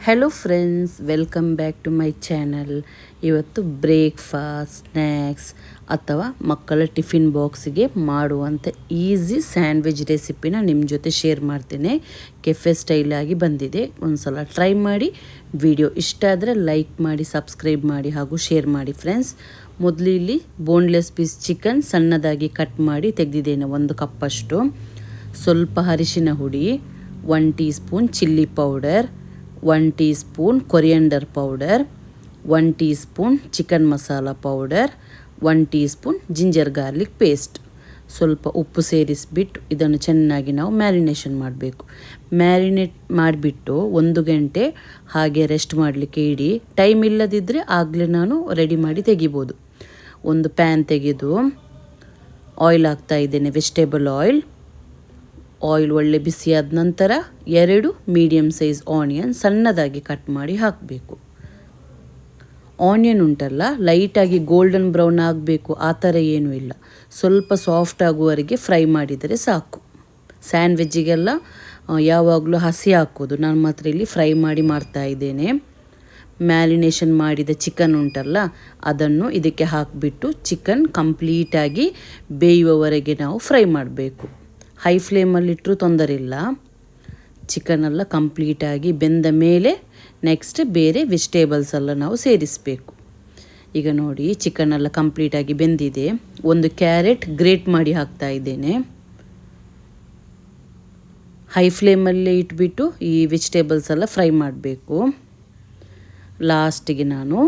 Hello friends, welcome back to my channel. ಇವತ್ತು breakfast, snacks ಅಥವಾ ಮಕ್ಕಳ ಟಿಫಿನ್ ಬಾಕ್ಸಿಗೆ ಮಾಡುವಂಥ ಈಸಿ ಸ್ಯಾಂಡ್ವಿಚ್ ರೆಸಿಪಿನ ನಿಮ್ಮ ಜೊತೆ ಶೇರ್ ಮಾಡ್ತೇನೆ. ಕೆಫೆ ಸ್ಟೈಲಾಗಿ ಬಂದಿದೆ. ಒಂದು ಸಲ ಟ್ರೈ ಮಾಡಿ. ವಿಡಿಯೋ ಇಷ್ಟ ಆದರೆ ಲೈಕ್ ಮಾಡಿ, ಸಬ್ಸ್ಕ್ರೈಬ್ ಮಾಡಿ ಹಾಗೂ ಶೇರ್ ಮಾಡಿ ಫ್ರೆಂಡ್ಸ್. ಮೊದಲು ಇಲ್ಲಿ ಬೋನ್ಲೆಸ್ ಪೀಸ್ ಚಿಕನ್ ಸಣ್ಣದಾಗಿ ಕಟ್ ಮಾಡಿ ತೆಗೆದಿದ್ದೇನೆ, 1 ಕಪ್ಪಷ್ಟು. ಸ್ವಲ್ಪ ಅರಿಶಿನ ಹುಡಿ, 1 tea spoon chilli powder, 1 tea spoon coriander powder, 1 tea spoon chicken masala powder, 1 tea spoon ginger garlic paste, ಸ್ವಲ್ಪ ಉಪ್ಪು ಸೇರಿಸಿಬಿಟ್ಟು ಇದನ್ನು ಚೆನ್ನಾಗಿ ನಾವು ಮ್ಯಾರಿನೇಷನ್ ಮಾಡಬೇಕು. ಮ್ಯಾರಿನೇಟ್ ಮಾಡಿಬಿಟ್ಟು 1 ಗಂಟೆ ಹಾಗೆ ರೆಸ್ಟ್ ಮಾಡಲಿಕ್ಕೆ ಇಡಿ. ಟೈಮ್ ಇಲ್ಲದಿದ್ದರೆ ಆಗಲೇ ನಾನು ರೆಡಿ ಮಾಡಿ ತೆಗಿಬೋದು. ಒಂದು ಪ್ಯಾನ್ ತೆಗೆದು ಆಯಿಲ್ ಹಾಕ್ತಾ ಇದ್ದೇನೆ, ವೆಜಿಟೇಬಲ್ ಆಯಿಲ್. ಒಳ್ಳೆ ಬಿಸಿಯಾದ ನಂತರ 2 ಮೀಡಿಯಮ್ ಸೈಜ್ ಆನಿಯನ್ ಸಣ್ಣದಾಗಿ ಕಟ್ ಮಾಡಿ ಹಾಕಬೇಕು. ಆನಿಯನ್ ಉಂಟಲ್ಲ, ಲೈಟಾಗಿ ಗೋಲ್ಡನ್ ಬ್ರೌನ್ ಆಗಬೇಕು ಆ ಥರ ಏನೂ ಇಲ್ಲ, ಸ್ವಲ್ಪ ಸಾಫ್ಟ್ ಆಗುವವರೆಗೆ ಫ್ರೈ ಮಾಡಿದರೆ ಸಾಕು. ಸ್ಯಾಂಡ್ವಿಜ್ಜಿಗೆಲ್ಲ ಯಾವಾಗಲೂ ಹಸಿ ಹಾಕೋದು, ನಾನು ಮಾತ್ರ ಇಲ್ಲಿ ಫ್ರೈ ಮಾಡಿ ಮಾಡ್ತಾ ಇದ್ದೇನೆ. ಮ್ಯಾರಿನೇಷನ್ ಮಾಡಿದ ಚಿಕನ್ ಉಂಟಲ್ಲ, ಅದನ್ನು ಇದಕ್ಕೆ ಹಾಕಿಬಿಟ್ಟು ಚಿಕನ್ ಕಂಪ್ಲೀಟಾಗಿ ಬೇಯುವವರೆಗೆ ನಾವು ಫ್ರೈ ಮಾಡಬೇಕು. ಹೈ ಫ್ಲೇಮಲ್ಲಿಟ್ಟರೂ ತೊಂದರೆ ಇಲ್ಲ. ಚಿಕನೆಲ್ಲ ಕಂಪ್ಲೀಟಾಗಿ ಬೆಂದ ಮೇಲೆ ನೆಕ್ಸ್ಟ್ ಬೇರೆ ವೆಜಿಟೇಬಲ್ಸ್ ಎಲ್ಲ ನಾವು ಸೇರಿಸಬೇಕು. ಈಗ ನೋಡಿ, ಚಿಕನೆಲ್ಲ ಕಂಪ್ಲೀಟಾಗಿ ಬೆಂದಿದೆ. 1 ಕ್ಯಾರೆಟ್ ಗ್ರೇಟ್ ಮಾಡಿ ಹಾಕ್ತಾ ಇದ್ದೇನೆ. ಹೈ ಫ್ಲೇಮಲ್ಲೇ ಇಟ್ಬಿಟ್ಟು ಈ ವೆಜಿಟೇಬಲ್ಸ್ ಎಲ್ಲ ಫ್ರೈ ಮಾಡಬೇಕು. ಲಾಸ್ಟಿಗೆ ನಾನು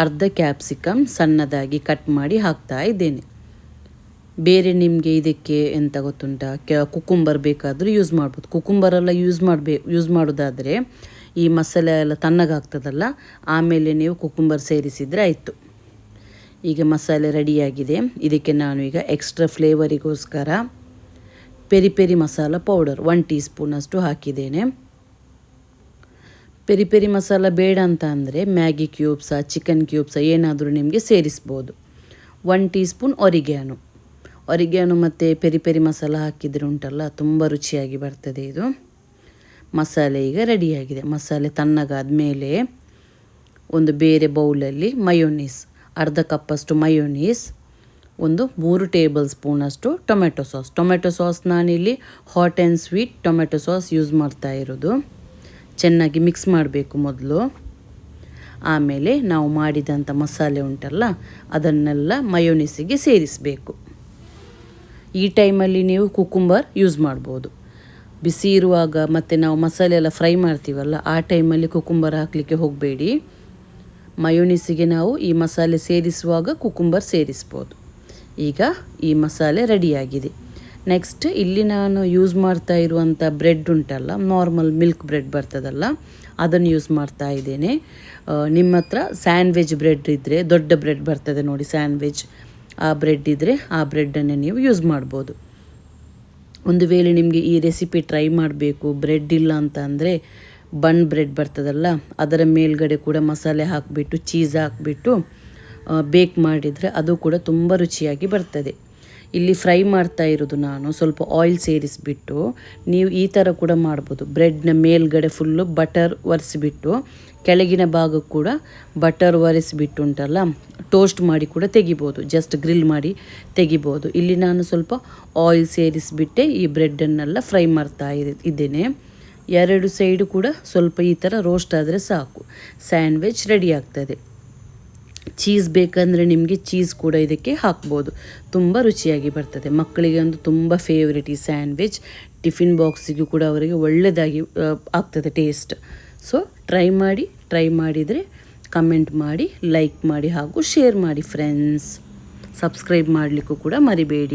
ಅರ್ಧ ಕ್ಯಾಪ್ಸಿಕಮ್ ಸಣ್ಣದಾಗಿ ಕಟ್ ಮಾಡಿ ಹಾಕ್ತಾ ಇದ್ದೇನೆ. ಬೇರೆ ನಿಮಗೆ ಇದಕ್ಕೆ ಎಂತ ಗೊತ್ತುಂಟ, ಕುಕುಂಬರ್ ಬೇಕಾದರೂ ಯೂಸ್ ಮಾಡ್ಬೋದು. ಕುಕುಂಬರೆಲ್ಲ ಯೂಸ್ ಮಾಡೋದಾದರೆ ಈ ಮಸಾಲೆ ಎಲ್ಲ ತಣ್ಣಗಾಗ್ತದಲ್ಲ, ಆಮೇಲೆ ನೀವು ಕುಕುಂಬರ್ ಸೇರಿಸಿದರೆ ಆಯಿತು. ಈಗ ಮಸಾಲೆ ರೆಡಿಯಾಗಿದೆ. ಇದಕ್ಕೆ ನಾನು ಈಗ ಎಕ್ಸ್ಟ್ರಾ ಫ್ಲೇವರಿಗೋಸ್ಕರ ಪೆರಿ ಪೆರಿ ಮಸಾಲ ಪೌಡರ್ 1 ಟೀ ಸ್ಪೂನಷ್ಟು ಹಾಕಿದ್ದೇನೆ. ಪೆರಿ ಪೆರಿ ಮಸಾಲ ಬೇಡ ಅಂತ ಅಂದರೆ ಮ್ಯಾಗಿ ಕ್ಯೂಬ್ಸ, ಚಿಕನ್ ಕ್ಯೂಬ್ಸ ಏನಾದರೂ ನಿಮಗೆ ಸೇರಿಸ್ಬೋದು. 1 ಟೀ ಸ್ಪೂನ್ ಒರಿಗ್ಯಾನೋ ಮತ್ತು ಪೆರಿ ಪೆರಿ ಮಸಾಲ ಹಾಕಿದರೆ ಉಂಟಲ್ಲ, ತುಂಬ ರುಚಿಯಾಗಿ ಬರ್ತದೆ ಇದು. ಮಸಾಲೆ ಈಗ ರೆಡಿಯಾಗಿದೆ. ಮಸಾಲೆ ತಣ್ಣಗಾದ ಮೇಲೆ ಒಂದು ಬೇರೆ ಬೌಲಲ್ಲಿ ಮಯೋನೀಸ್, ಅರ್ಧ ಕಪ್ಪಷ್ಟು ಮಯೋನೀಸ್, 3 ಟೇಬಲ್ ಸ್ಪೂನಷ್ಟು ಟೊಮೆಟೊ ಸಾಸ್ ನಾನಿಲ್ಲಿ hot and sweet tomato sauce use ಮಾಡ್ತಾ ಇರೋದು. ಚೆನ್ನಾಗಿ ಮಿಕ್ಸ್ ಮಾಡಬೇಕು ಮೊದಲು. ಆಮೇಲೆ ನಾವು ಮಾಡಿದಂಥ ಮಸಾಲೆ ಉಂಟಲ್ಲ, ಅದನ್ನೆಲ್ಲ ಮಯೋನೀಸಿಗೆ ಸೇರಿಸಬೇಕು. ಈ ಟೈಮಲ್ಲಿ ನೀವು ಕುಕುಂಬರ್ ಯೂಸ್ ಮಾಡ್ಬೋದು. ಬಿಸಿ ಇರುವಾಗ ಮತ್ತು ನಾವು ಮಸಾಲೆ ಎಲ್ಲ ಫ್ರೈ ಮಾಡ್ತೀವಲ್ಲ, ಆ ಟೈಮಲ್ಲಿ ಕುಕುಂಬರ್ ಹಾಕಲಿಕ್ಕೆ ಹೋಗಬೇಡಿ. ಮಯೋನೀಸಿಗೆ ನಾವು ಈ ಮಸಾಲೆ ಸೇರಿಸುವಾಗ ಕುಕುಂಬರ್ ಸೇರಿಸ್ಬೋದು. ಈಗ ಈ ಮಸಾಲೆ ರೆಡಿಯಾಗಿದೆ. ನೆಕ್ಸ್ಟ್ ಇಲ್ಲಿ ನಾನು ಯೂಸ್ ಮಾಡ್ತಾ ಇರುವಂಥ ಬ್ರೆಡ್ ಉಂಟಲ್ಲ, ನಾರ್ಮಲ್ ಮಿಲ್ಕ್ ಬ್ರೆಡ್ ಬರ್ತದಲ್ಲ, ಅದನ್ನು ಯೂಸ್ ಮಾಡ್ತಾ ಇದ್ದೇನೆ. ನಿಮ್ಮ ಹತ್ರ ಸ್ಯಾಂಡ್ವಿಚ್ ಬ್ರೆಡ್ ಇದ್ದರೆ, ದೊಡ್ಡ ಬ್ರೆಡ್ ಬರ್ತದೆ ನೋಡಿ ಸ್ಯಾಂಡ್ವಿಚ್, ಆ ಬ್ರೆಡ್ ಇದ್ದರೆ ಆ ಬ್ರೆಡ್ಡನ್ನೇ ನೀವು ಯೂಸ್ ಮಾಡ್ಬೋದು. ಒಂದು ವೇಳೆ ನಿಮಗೆ ಈ ರೆಸಿಪಿ ಟ್ರೈ ಮಾಡಬೇಕು, ಬ್ರೆಡ್ ಇಲ್ಲ ಅಂತ ಅಂದರೆ ಬನ್ ಬ್ರೆಡ್ ಬರ್ತದಲ್ಲ, ಅದರ ಮೇಲ್ಗಡೆ ಕೂಡ ಮಸಾಲೆ ಹಾಕಿಬಿಟ್ಟು ಚೀಸ್ ಹಾಕಿಬಿಟ್ಟು ಬೇಕ್ ಮಾಡಿದರೆ ಅದು ಕೂಡ ತುಂಬ ರುಚಿಯಾಗಿ ಬರ್ತದೆ. ಇಲ್ಲಿ ಫ್ರೈ ಮಾಡ್ತಾ ಇರೋದು ನಾನು ಸ್ವಲ್ಪ ಆಯಿಲ್ ಸೇರಿಸಿಬಿಟ್ಟು, ನೀವು ಈ ಥರ ಕೂಡ ಮಾಡ್ಬೋದು. ಬ್ರೆಡ್ನ ಮೇಲ್ಗಡೆ ಫುಲ್ಲು ಬಟರ್ ಒರೆಸಿಬಿಟ್ಟು ಕೆಳಗಿನ ಭಾಗ ಕೂಡ ಬಟರ್ ಒರೆಸಿಬಿಟ್ಟು ಉಂಟಲ್ಲ, ಟೋಸ್ಟ್ ಮಾಡಿ ಕೂಡ ತೆಗಿಬೋದು, ಜಸ್ಟ್ ಗ್ರಿಲ್ ಮಾಡಿ ತೆಗಿಬೋದು. ಇಲ್ಲಿ ನಾನು ಸ್ವಲ್ಪ ಆಯಿಲ್ ಸೇರಿಸಿಬಿಟ್ಟೆ ಈ ಬ್ರೆಡ್ಡನ್ನೆಲ್ಲ ಫ್ರೈ ಮಾಡ್ತಾ ಇದ್ದೇನೆ. 2 ಸೈಡು ಕೂಡ ಸ್ವಲ್ಪ ಈ ಥರ ರೋಸ್ಟ್ ಆದರೆ ಸಾಕು, ಸ್ಯಾಂಡ್ವಿಚ್ ರೆಡಿ ಆಗ್ತದೆ. ಚೀಸ್ ಬೇಕಂದರೆ ನಿಮಗೆ ಚೀಸ್ ಕೂಡ ಇದಕ್ಕೆ ಹಾಕ್ಬೋದು, ತುಂಬ ರುಚಿಯಾಗಿ ಬರ್ತದೆ. ಮಕ್ಕಳಿಗೆ ಒಂದು ತುಂಬ ಫೇವ್ರೆಟ್ ಈ ಸ್ಯಾಂಡ್ವಿಚ್. ಟಿಫಿನ್ ಬಾಕ್ಸಿಗೂ ಕೂಡ ಅವರಿಗೆ ಒಳ್ಳೆಯದಾಗಿ ಆಗ್ತದೆ ಟೇಸ್ಟ್. ಸೊ ಟ್ರೈ ಮಾಡಿದರೆ ಕಮೆಂಟ್ ಮಾಡಿ, ಲೈಕ್ ಮಾಡಿ ಹಾಗೂ ಶೇರ್ ಮಾಡಿ ಫ್ರೆಂಡ್ಸ್. ಸಬ್ಸ್ಕ್ರೈಬ್ ಮಾಡಲಿಕ್ಕೂ ಕೂಡ ಮರಿಬೇಡಿ.